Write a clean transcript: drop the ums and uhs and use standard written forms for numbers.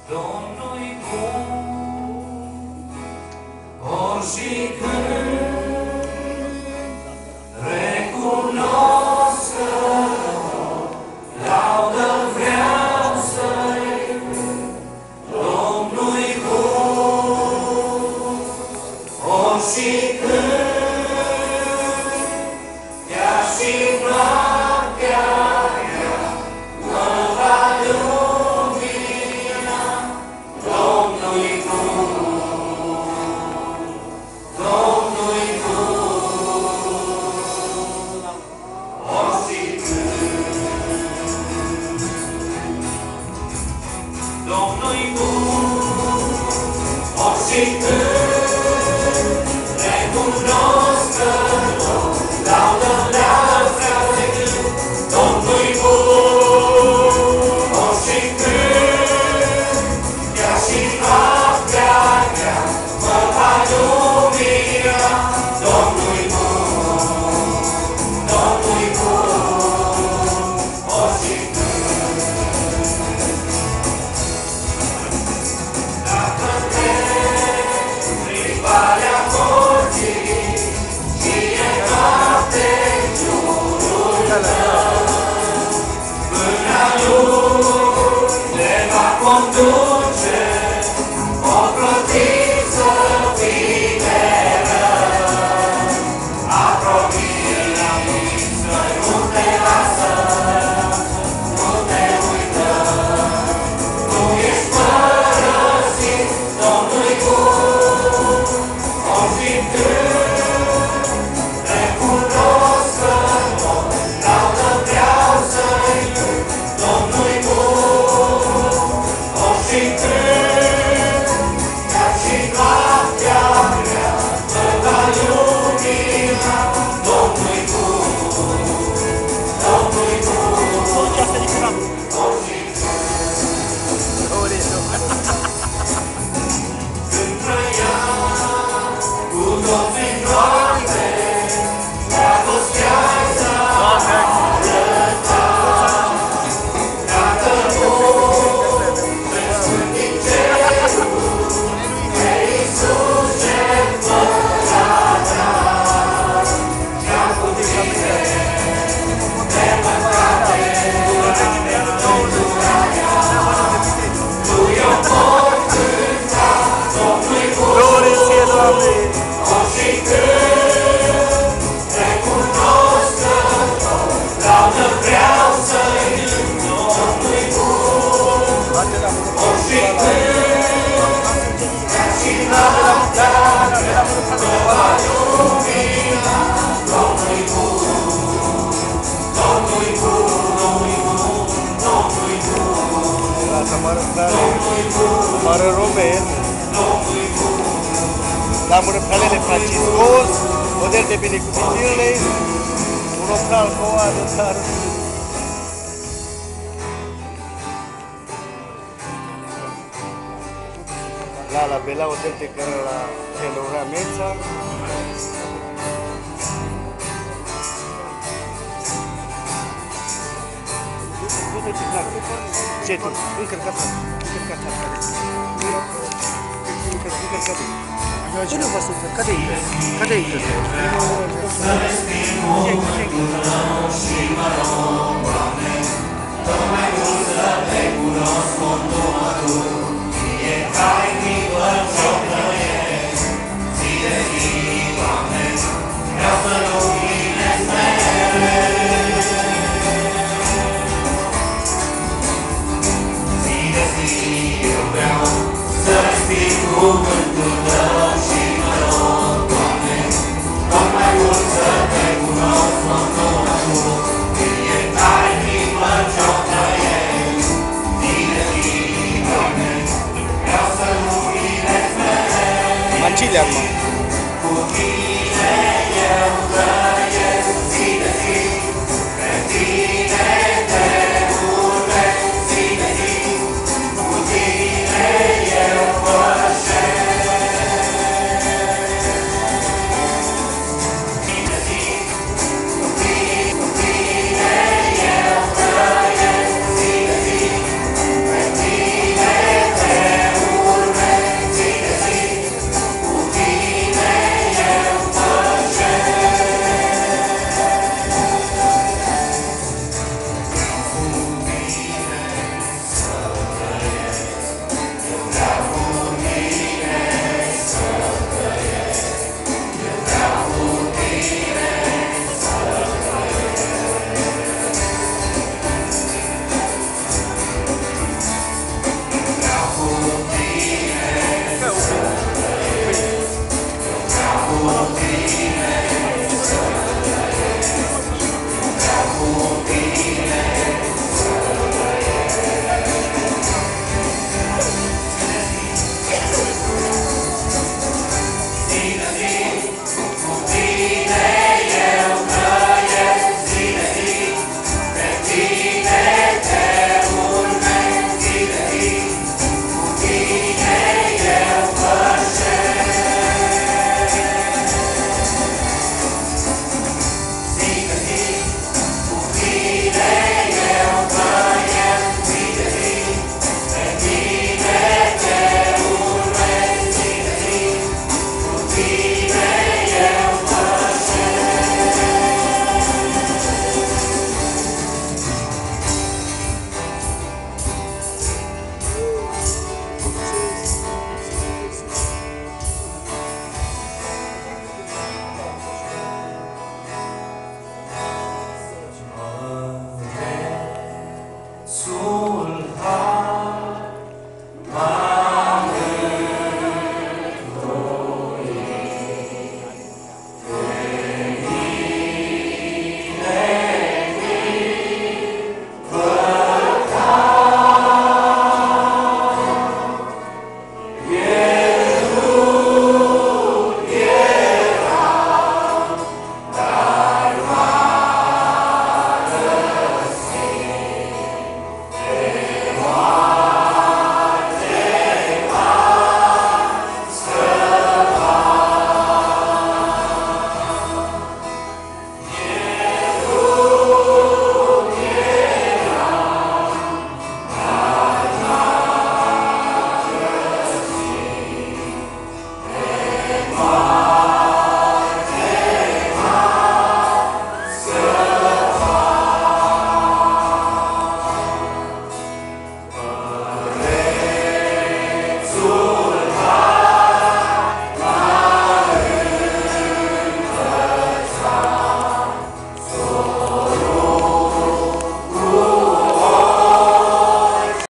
Domnul-i bun, ori și când recunosc că laudă vreau să-i, Domnul-i bun, ori și când, chiar și noaptea mă va lumina, Domnul-i bun, Domnul-i bun, ori și când. Domnul-i bun, ori și când recunosc că laudă vreau să-i cânt. Domnul-i bun, ori și când, chiar și noaptea grea mă va lumina. Domnul-i bun, Domnul-i bun, ori și când. Dacă trec prin valea morții și e noapte în jurul tău, mâna lui te va conduce, ocrotit să fii mereu. A promis că nu te lasă, nu te uită, tu ești părăsit. Domnul-i bun, ori și când recunosc că laudă vreau să-i cânt. Domnul-i bun, ori și când, chiar și noaptea grea mă va lumina. Domnul-i bun, Domnul-i bun, ori și când trăiam cu toți prin noapte, dragostea-i s-a arătat. Dacă nu vezi sfânt din cerul, pe Iisus jertfă-ți-a dat. Și-a putere de păcate, îndurarea lui o pot cânta. Domnul-i bun, ori și când recunosc că laudă vreau să-i cânt. Domnul-i bun, ori și când, chiar și noaptea grea mă va lumina. Domnul-i bun, Domnul-i bun, Domnul-i bun, Domnul-i bun, Domnul-i bun, Mare Robert, Domnul-i bun. la mărăpalele Franciscos, model de binecuvintările, un local cu o adătare. La bela hotel de care la Helora Meța. Ce tu? Încărcat-o. Încărcat-o. Ce nu vă sună? Care-i? Care-i? Să resping cuvântul tău și mă rog, Doamne, tot mai mult să te cunosc contumatul. Fiecare clipă ce-o trăiesc, zi de zi, Doamne, vreau să luminezi mereu. Zi de zi eu vreau să resping cuvântul tău și mă rog, Doamne, tot mai mult să te cunosc contumatul. Fiecare clipă ce-o trăiesc, zi de zi, Doamne, vreau să luminezi mereu. Mancile acum.